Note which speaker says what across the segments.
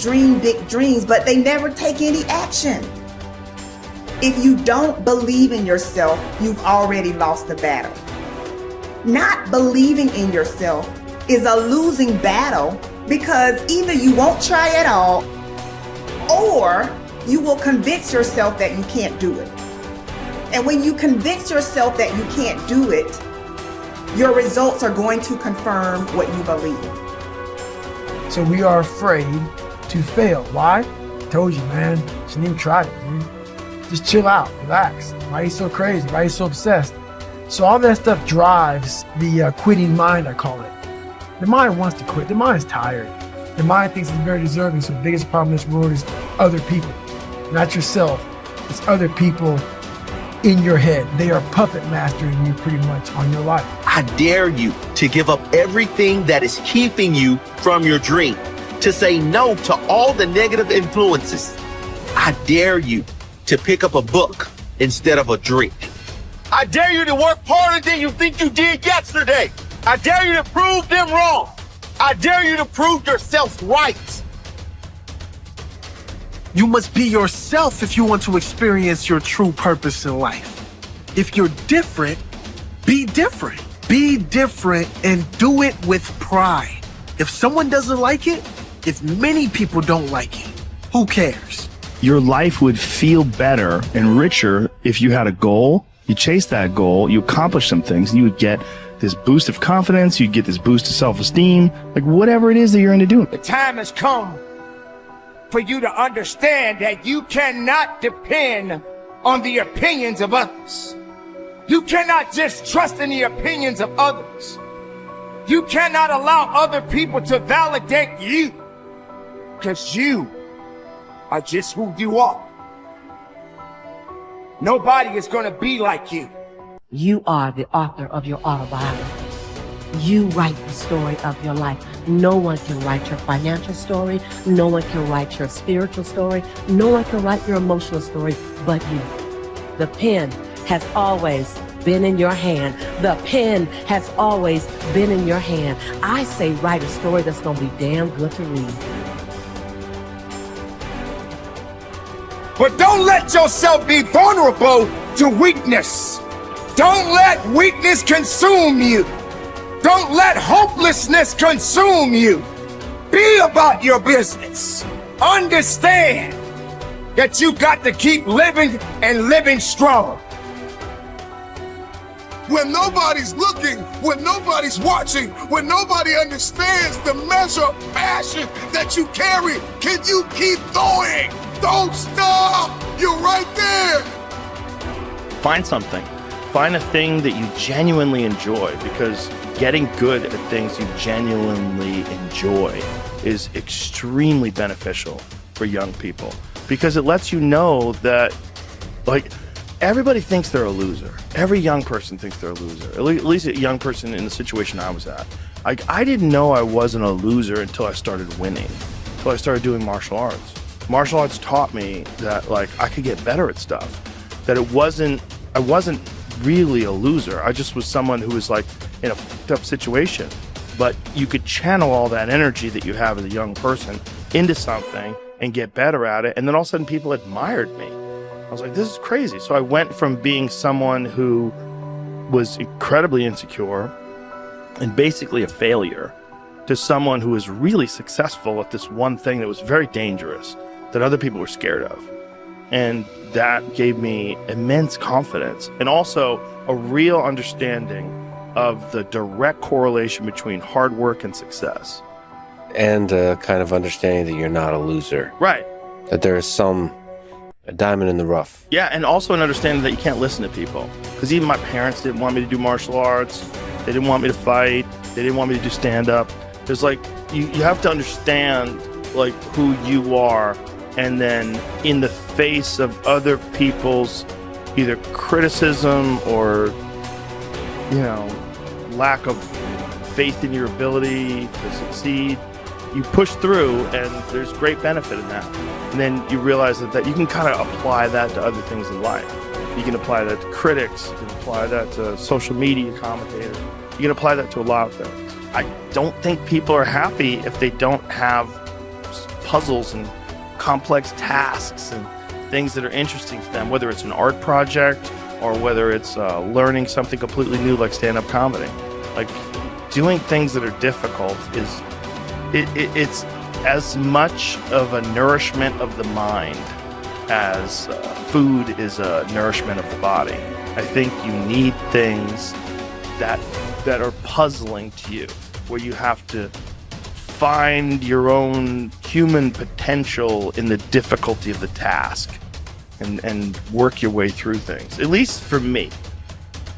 Speaker 1: dream big dreams, but they never take any action. If you don't believe in yourself, you've already lost the battle. Not believing in yourself is a losing battle because either you won't try at all or you will convince yourself that you can't do it. And when you convince yourself that you can't do it, your results are going to confirm what you believe.
Speaker 2: So we are afraid to fail. Why? I told you, man. Shouldn't even try it, dude. Just chill out, relax. Why are you so crazy? Why are you so obsessed? So all that stuff drives the quitting mind, I call it. The mind wants to quit. The mind is tired. The mind thinks it's very deserving. So the biggest problem in this world is other people, not yourself. It's other people in your head. They are puppet mastering you pretty much on your life.
Speaker 3: I dare you to give up everything that is keeping you from your dream, to say no to all the negative influences. I dare you to pick up a book instead of a drink. I dare you to work harder than you think you did yesterday. I dare you to prove them wrong. I dare you to prove yourself right.
Speaker 4: You must be yourself if you want to experience your true purpose in life. If you're different, be different. Be different and do it with pride. If someone doesn't like it, if many people don't like it, who cares?
Speaker 5: Your life would feel better and richer if you had a goal, you chase that goal, you accomplish some things, and you would get this boost of confidence, you'd get this boost of self-esteem, like whatever it is that you're into doing.
Speaker 6: The time has come for you to understand that you cannot depend on the opinions of others. You cannot just trust in the opinions of others. You cannot allow other people to validate you, because you are just who you are. Nobody is going to be like you.
Speaker 7: You are the author of your autobiography. You write the story of your life. No one can write your financial story. No one can write your spiritual story. No one can write your emotional story but you. The pen has always been in your hand. The pen has always been in your hand. I say write a story that's going to be damn good to read.
Speaker 6: But don't let yourself be vulnerable to weakness. Don't let weakness consume you. Don't let hopelessness consume you. Be about your business. Understand that you got to keep living and living strong.
Speaker 8: When nobody's looking, when nobody's watching, when nobody understands the measure of passion that you carry, can you keep going? Don't stop. You're right there.
Speaker 5: Find something. Find a thing that you genuinely enjoy, because getting good at things you genuinely enjoy is extremely beneficial for young people, because it lets you know that, like, everybody thinks they're a loser. Every young person thinks they're a loser. At least a young person in the situation I was at. Like, I didn't know I wasn't a loser until I started winning, until I started doing martial arts. Martial arts taught me that, like, I could get better at stuff, that I wasn't really a loser. I just was someone who was, like, in a fucked up situation, but you could channel all that energy that you have as a young person into something and get better at it, and then all of a sudden people admired me. I was like, this is crazy. So I went from being someone who was incredibly insecure and basically a failure to someone who was really successful at this one thing that was very dangerous, that other people were scared of. And that gave me immense confidence, and also a real understanding of the direct correlation between hard work and success.
Speaker 9: And kind of understanding that you're not a loser.
Speaker 5: Right.
Speaker 9: That there is a diamond in the rough.
Speaker 5: Yeah, and also an understanding that you can't listen to people. Because even my parents didn't want me to do martial arts. They didn't want me to fight. They didn't want me to do stand-up. There's like, you have to understand, like, who you are, and then in the face of other people's either criticism or, you know, lack of faith in your ability to succeed, you push through, and there's great benefit in that. And then you realize that you can kind of apply that to other things in life. You can apply that to critics, you can apply that to social media commentators, you can apply that to a lot of things. I don't think people are happy if they don't have puzzles and complex tasks and things that are interesting to them, whether it's an art project or whether it's learning something completely new like stand-up comedy. Like, doing things that are difficult it's as much of a nourishment of the mind as food is a nourishment of the body. I think you need things that are puzzling to you, where you have to find your own human potential in the difficulty of the task and work your way through things. At least for me.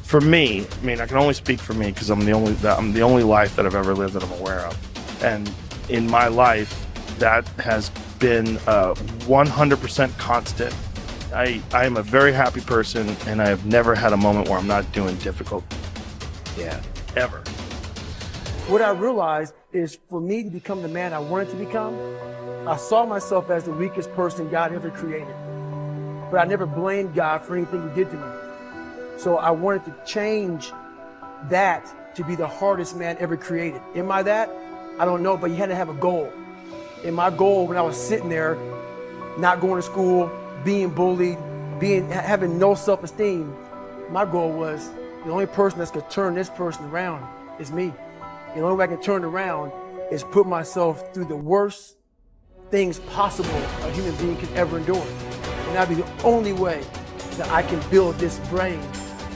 Speaker 5: For me, I mean, I can only speak for me because I'm the only life that I've ever lived that I'm aware of. And in my life, that has been 100% constant. I am a very happy person, and I have never had a moment where I'm not doing difficult. Yeah, ever.
Speaker 2: What I realized is, for me to become the man I wanted to become, I saw myself as the weakest person God ever created. But I never blamed God for anything he did to me. So I wanted to change that to be the hardest man ever created. Am I that? I don't know, but you had to have a goal. And my goal, when I was sitting there, not going to school, being bullied, having no self-esteem, my goal was, the only person that's gonna turn this person around is me. The only way I can turn it around is put myself through the worst things possible a human being can ever endure. And that'd be the only way that I can build this brain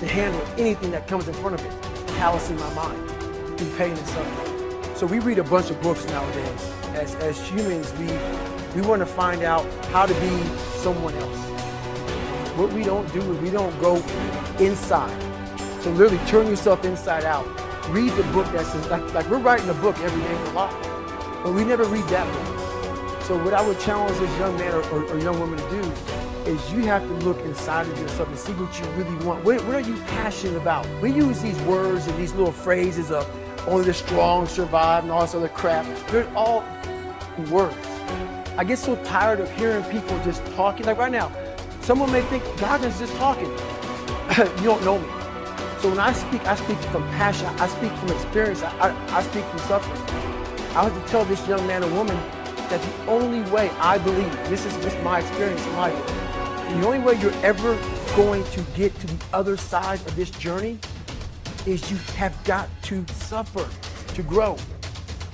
Speaker 2: to handle anything that comes in front of it, callousing my mind through pain and suffering. So we read a bunch of books nowadays. As humans, we want to find out how to be someone else. What we don't do is we don't go inside. So literally turn yourself inside out. Read the book that's like we're writing a book every day for life, but we never read that book. So what I would challenge this young man or young woman to do is you have to look inside of yourself and see what you really want. What are you passionate about? We use these words and these little phrases of only the strong survive and all this other crap. They're all words. I get so tired of hearing people just talking. Like right now, someone may think Goggins is just talking. You don't know me. So when I speak from passion. I speak from experience. I speak from suffering. I have to tell this young man or woman that the only way I believe, this is just my experience in life, the only way you're ever going to get to the other side of this journey is you have got to suffer to grow.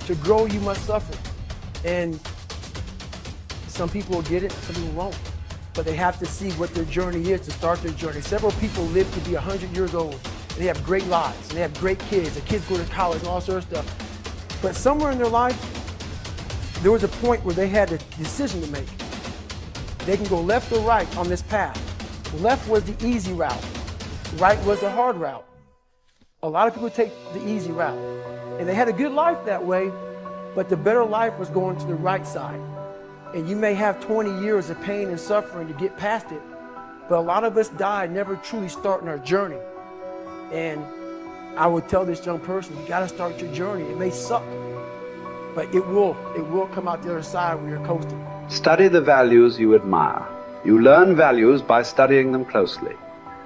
Speaker 2: To grow, you must suffer. And some people will get it, some people won't. But they have to see what their journey is to start their journey. Several people live to be 100 years old, and they have great lives, and they have great kids. The kids go to college and all sorts of stuff. But somewhere in their life, there was a point where they had a decision to make. They can go left or right on this path. Left was the easy route. Right was the hard route. A lot of people take the easy route. And they had a good life that way, but the better life was going to the right side. And you may have 20 years of pain and suffering to get past it, but a lot of us die never truly starting our journey. And I would tell this young person, you gotta start your journey. It may suck, but it will come out the other side where you're coasting.
Speaker 10: Study the values you admire. You learn values by studying them closely.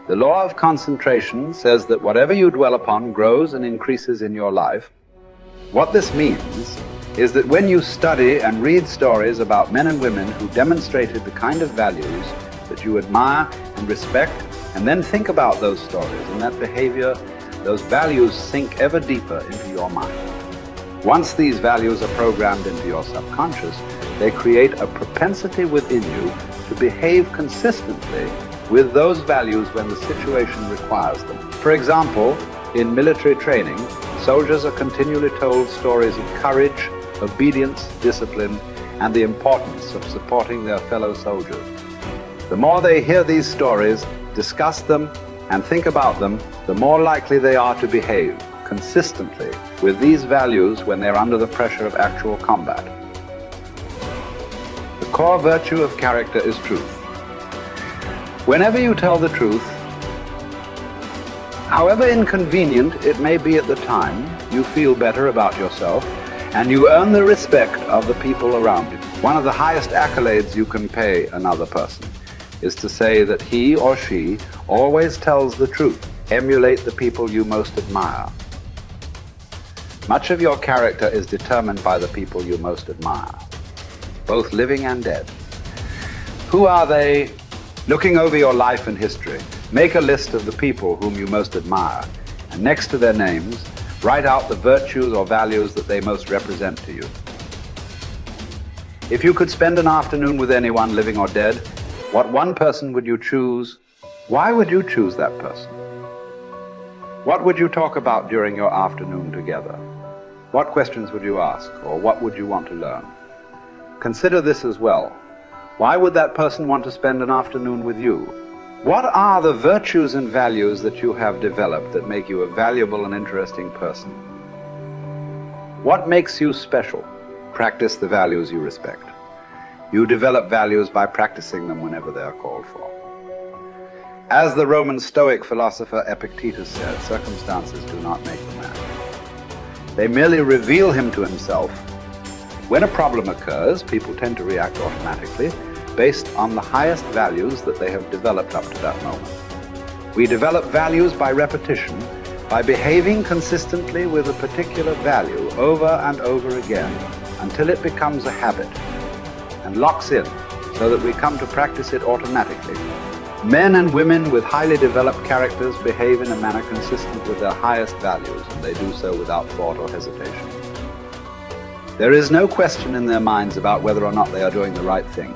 Speaker 10: The law of concentration says that whatever you dwell upon grows and increases in your life. What this means is that when you study and read stories about men and women who demonstrated the kind of values that you admire and respect, and then think about those stories and that behavior, those values sink ever deeper into your mind. Once these values are programmed into your subconscious, they create a propensity within you to behave consistently with those values when the situation requires them. For example, in military training, soldiers are continually told stories of courage, obedience, discipline, and the importance of supporting their fellow soldiers. The more they hear these stories, discuss them, and think about them, the more likely they are to behave consistently with these values when they're under the pressure of actual combat. The core virtue of character is truth. Whenever you tell the truth, however inconvenient it may be at the time, you feel better about yourself and you earn the respect of the people around you. One of the highest accolades you can pay another person is to say that he or she always tells the truth. Emulate the people you most admire. Much of your character is determined by the people you most admire. both living and dead. Who are they? Looking over your life and history, make a list of the people whom you most admire, and next to their names, write out the virtues or values that they most represent to you. If you could spend an afternoon with anyone, living or dead, what one person would you choose? Why would you choose that person? What would you talk about during your afternoon together? What questions would you ask, or what would you want to learn? Consider this as well. Why would that person want to spend an afternoon with you? What are the virtues and values that you have developed that make you a valuable and interesting person? What makes you special? Practice the values you respect. You develop values by practicing them whenever they are called for. As the Roman Stoic philosopher Epictetus said, circumstances do not make the man. They merely reveal him to himself. When a problem occurs, people tend to react automatically based on the highest values that they have developed up to that moment. We develop values by repetition, by behaving consistently with a particular value over and over again until it becomes a habit and locks in so that we come to practice it automatically. Men and women with highly developed characters behave in a manner consistent with their highest values, and they do so without thought or hesitation. There is no question in their minds about whether or not they are doing the right thing.